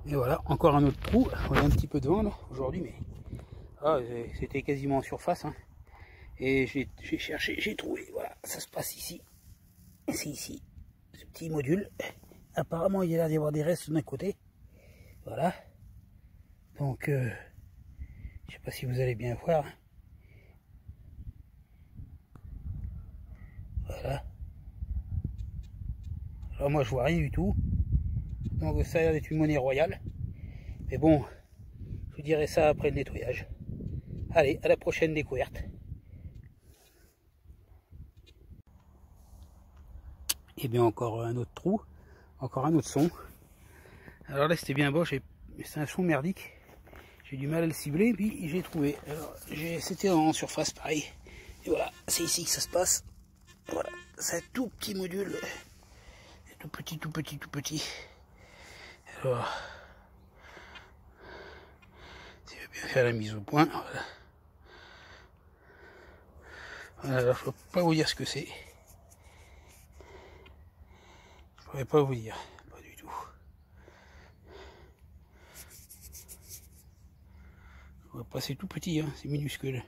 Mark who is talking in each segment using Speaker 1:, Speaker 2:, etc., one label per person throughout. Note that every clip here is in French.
Speaker 1: Et voilà, encore un autre trou. On a un petit peu de vent là aujourd'hui, mais c'était quasiment en surface. Hein. Et j'ai cherché, j'ai trouvé. Voilà, ça se passe ici. C'est ici, ce petit module. Apparemment, il y a l'air d'y avoir des restes d'un côté. Voilà. Donc, je sais pas si vous allez bien voir. Voilà. Alors moi, je vois rien du tout. Donc, ça a l'air d'être une monnaie royale. Mais bon, je vous dirai ça après le nettoyage. Allez, à la prochaine découverte. Et bien encore un autre trou, encore un autre son. Alors là c'était bien beau, c'est un son merdique. J'ai du mal à le cibler, puis j'ai trouvé. Alors c'était en surface pareil. Et voilà, c'est ici que ça se passe. Voilà, c'est un tout petit module. Tout petit, tout petit, tout petit. Alors, si je veux bien faire la mise au point, voilà. Alors, je ne peux pas vous dire ce que c'est. Je pourrais pas vous dire, pas du tout. Je vois pas, c'est tout petit, hein, c'est minuscule.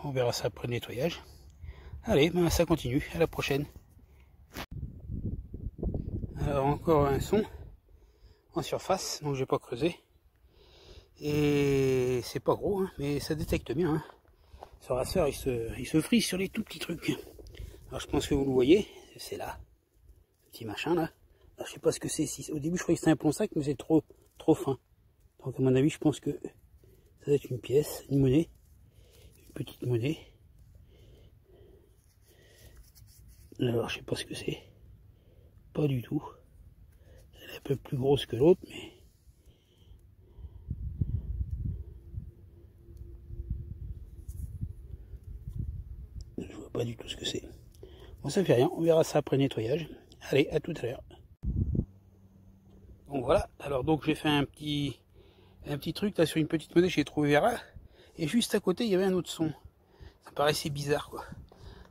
Speaker 1: On verra ça après le nettoyage. Allez, ben ça continue, à la prochaine. Alors encore un son en surface, donc j'ai pas creusé. Et c'est pas gros, hein, mais ça détecte bien. Hein. Ce rasseur, il se frise sur les tout petits trucs. Alors je pense que vous le voyez, c'est là, ce petit machin là. Alors, je sais pas ce que c'est. Au début je croyais que c'était un plomb sac, mais c'est trop fin. Donc à mon avis, je pense que ça doit être une pièce, une monnaie, une petite monnaie. Alors je sais pas ce que c'est, pas du tout. Elle est un peu plus grosse que l'autre, mais je vois pas du tout ce que c'est. Bon, ça fait rien, on verra ça après le nettoyage. Allez, à tout à l'heure. Donc voilà, alors donc j'ai fait un petit truc là sur une petite monnaie, j'ai trouvé là, et juste à côté il y avait un autre son. Ça paraissait bizarre quoi.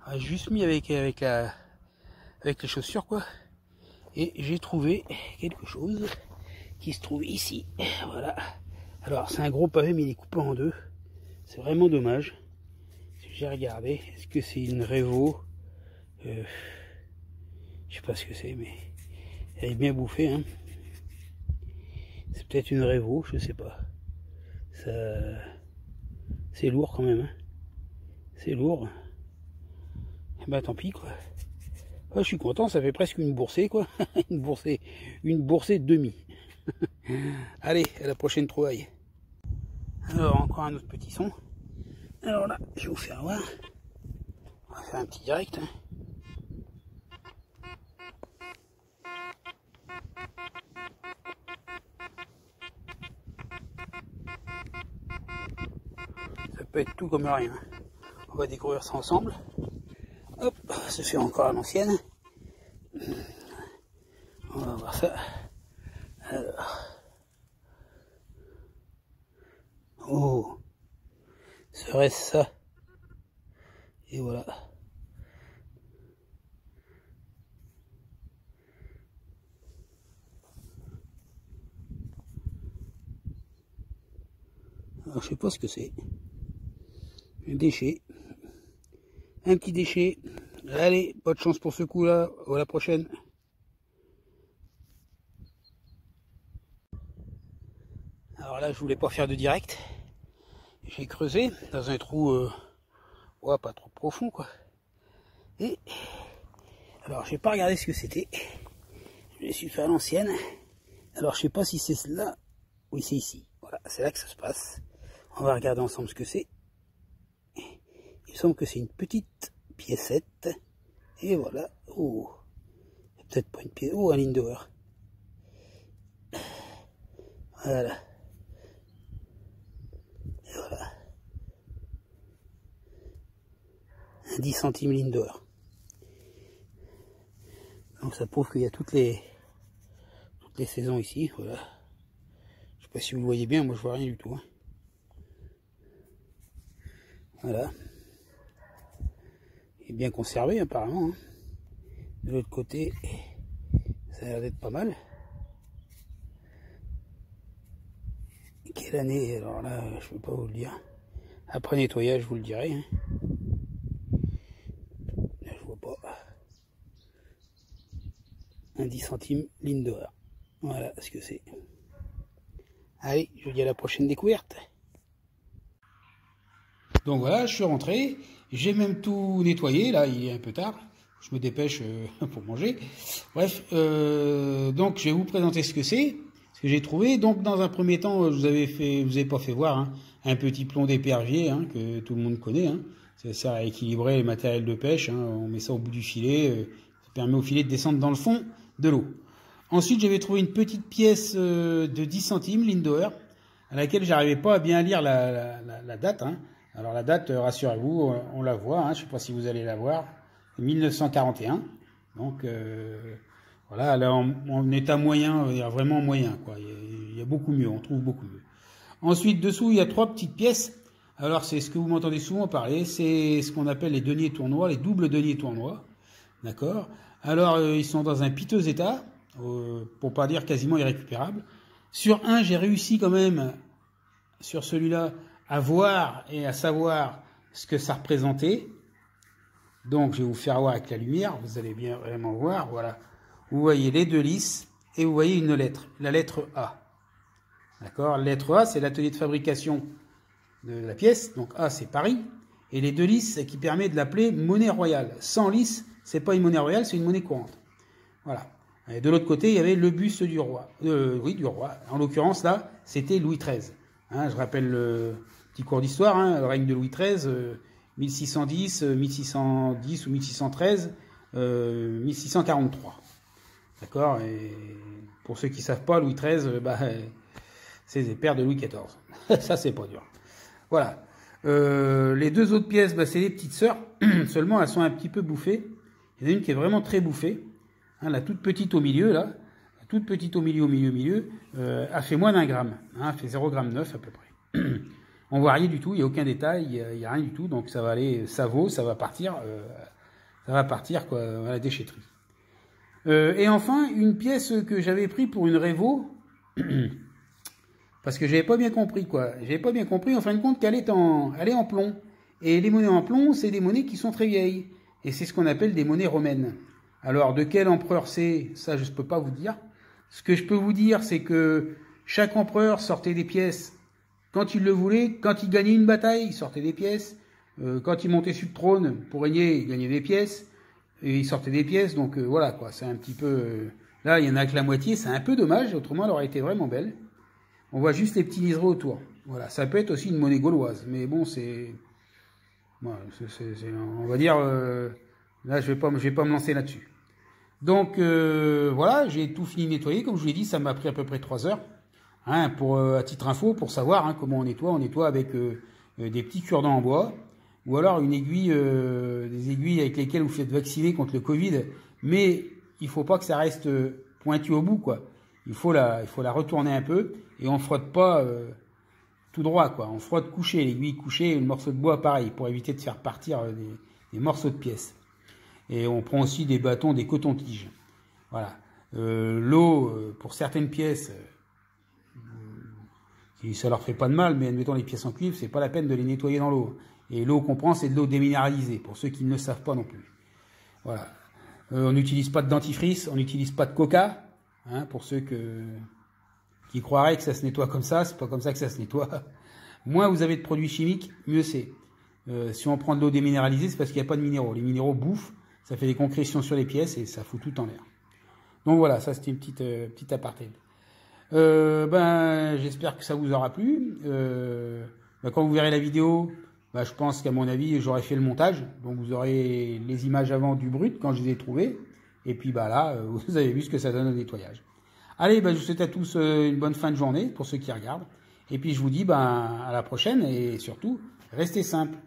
Speaker 1: Alors, j'ai juste mis avec les chaussures quoi, et j'ai trouvé quelque chose qui se trouve ici. Voilà. Alors c'est un gros pavé mais il est coupé en deux. C'est vraiment dommage. J'ai regardé, est-ce que c'est une Révo? Je sais pas ce que c'est, mais elle est bien bouffée. Hein. C'est peut-être une Révo, je sais pas. Ça, c'est lourd quand même. Hein. C'est lourd. Et bah tant pis quoi. Oh, je suis content, ça fait presque une boursée quoi. une boursée demi. Allez, à la prochaine trouvaille. Alors encore un autre petit son. Alors là, je vais vous faire voir. On va faire un petit direct. Hein. Ça peut être tout comme rien. On va découvrir ça ensemble. Hop, ça fait encore à l'ancienne. On va voir ça. Alors. Oh. Serait-ce ça? Et voilà. Alors je sais pas ce que c'est. Un déchet. Un petit déchet. Allez, pas de chance pour ce coup-là. À la prochaine. Alors là, je voulais pas faire de direct. J'ai creusé dans un trou, ouais, pas trop profond quoi. Et alors, j'ai pas regardé ce que c'était. Je me suis fait à l'ancienne. Alors, je sais pas si c'est là. Oui, c'est ici. Voilà, c'est là que ça se passe. On va regarder ensemble ce que c'est. Il me semble que c'est une petite piécette. Et voilà. Oh, peut-être pas une pièce. Oh, un Lindauer. Voilà. Et voilà. Un 10 centimes Lindauer. Donc ça prouve qu'il y a toutes les saisons ici. Voilà. Je sais pas si vous le voyez bien, moi je vois rien du tout. Hein. Voilà. Il est bien conservé apparemment. Hein. De l'autre côté, Ça a l'air d'être pas mal. Quelle année? Alors là, je peux pas vous le dire. Après nettoyage, je vous le dirai. Hein. Là, je vois pas. Un 10 centimes Lindor. Voilà ce que c'est. Allez, je vous dis à la prochaine découverte. Donc voilà, je suis rentré. J'ai même tout nettoyé. Là, il est un peu tard. Je me dépêche pour manger. Bref, donc je vais vous présenter ce que c'est. Que j'ai trouvé. Donc dans un premier temps, je vous ai pas fait voir hein, un petit plomb d'épervier hein, que tout le monde connaît. Hein. Ça sert à équilibrer les matériels de pêche. Hein. On met ça au bout du filet. Ça permet au filet de descendre dans le fond de l'eau. Ensuite, j'avais trouvé une petite pièce de 10 centimes Lindor à laquelle j'arrivais pas à bien lire la date. Hein. Alors la date, rassurez-vous, on la voit. Hein. Je sais pas si vous allez la voir. 1941. Donc voilà, là en état moyen, vraiment moyen, quoi. Il y a beaucoup mieux, on trouve beaucoup mieux. Ensuite, dessous, il y a 3 petites pièces. Alors, c'est ce que vous m'entendez souvent parler, c'est ce qu'on appelle les deniers tournois, les doubles deniers tournois. D'accord? Alors, ils sont dans un piteux état, pour pas dire quasiment irrécupérable. Sur un, j'ai réussi quand même, sur celui-là, à voir et à savoir ce que ça représentait. Donc, je vais vous faire voir avec la lumière, vous allez bien vraiment voir, voilà. Vous voyez les 2 lisses et vous voyez une lettre, la lettre A. D'accord? La lettre A, c'est l'atelier de fabrication de la pièce. Donc A, c'est Paris. Et les 2 lisses, c'est qui permet de l'appeler monnaie royale. Sans lisse, c'est pas une monnaie royale, c'est une monnaie courante. Voilà. Et de l'autre côté, il y avait le buste du roi. Oui, du roi. En l'occurrence, là, c'était Louis XIII. Hein, je rappelle le petit cours d'histoire, hein, le règne de Louis XIII, 1610, 1610 ou 1613, 1643. D'accord? Et pour ceux qui savent pas, Louis XIII, c'est les pères de Louis XIV. Ça, c'est pas dur. Voilà. Les 2 autres pièces, c'est les petites sœurs. Seulement, elles sont un petit peu bouffées. Il y en a une qui est vraiment très bouffée. Hein, la toute petite au milieu, là. La toute petite au milieu, a fait moins d'1 gramme. Hein, elle fait 0,9 g à peu près. On voit rien du tout, il n'y a aucun détail, il n'y a rien du tout. Donc, ça va aller, ça va partir quoi, à la déchetterie. Et enfin, une pièce que j'avais pris pour une Révo, parce que j'avais pas bien compris, quoi. J'avais pas bien compris, en fin de compte, qu'elle est en plomb. Et les monnaies en plomb, c'est des monnaies qui sont très vieilles. Et c'est ce qu'on appelle des monnaies romaines. Alors, de quel empereur c'est, ça, je ne peux pas vous dire. Ce que je peux vous dire, c'est que chaque empereur sortait des pièces quand il le voulait. Quand il gagnait une bataille, il sortait des pièces. Quand il montait sur le trône pour régner, il gagnait des pièces. Et il sortait des pièces, donc voilà quoi, c'est un petit peu... Là, il y en a que la moitié, c'est un peu dommage, autrement elle aurait été vraiment belle. On voit juste les petits liserés autour. Voilà, ça peut être aussi une monnaie gauloise, mais bon, c'est... Bon, on va dire... là, je vais pas me lancer là-dessus. Donc, voilà, j'ai tout fini de nettoyer. Comme je vous l'ai dit, ça m'a pris à peu près 3 heures. Hein, à titre info, pour savoir hein, comment on nettoie avec des petits cure-dents en bois. Ou alors une aiguille, des aiguilles avec lesquelles vous faites vacciner contre le Covid, mais il faut pas que ça reste pointu au bout, quoi. Il faut la retourner un peu et on frotte pas tout droit, quoi. On frotte couché, l'aiguille couchée, le morceau de bois pareil, pour éviter de faire partir des morceaux de pièces. Et on prend aussi des bâtons, des cotons-tiges. Voilà. L'eau, pour certaines pièces, ça leur fait pas de mal, mais admettons les pièces en cuivre, c'est pas la peine de les nettoyer dans l'eau. Et l'eau qu'on prend, c'est de l'eau déminéralisée, pour ceux qui ne le savent pas non plus. Voilà. On n'utilise pas de dentifrice, on n'utilise pas de coca, hein, pour ceux qui croiraient que ça se nettoie comme ça, c'est pas comme ça que ça se nettoie. Moins vous avez de produits chimiques, mieux c'est. Si on prend de l'eau déminéralisée, c'est parce qu'il n'y a pas de minéraux. Les minéraux bouffent, ça fait des concrétions sur les pièces et ça fout tout en l'air. Donc voilà, ça c'était une petite aparté. J'espère que ça vous aura plu. Quand vous verrez la vidéo, je pense qu'à mon avis, j'aurai fait le montage. Donc vous aurez les images avant du brut quand je les ai trouvées. Et puis là, vous avez vu ce que ça donne au nettoyage. Allez, je vous souhaite à tous une bonne fin de journée pour ceux qui regardent. Et puis je vous dis à la prochaine et surtout, restez simples.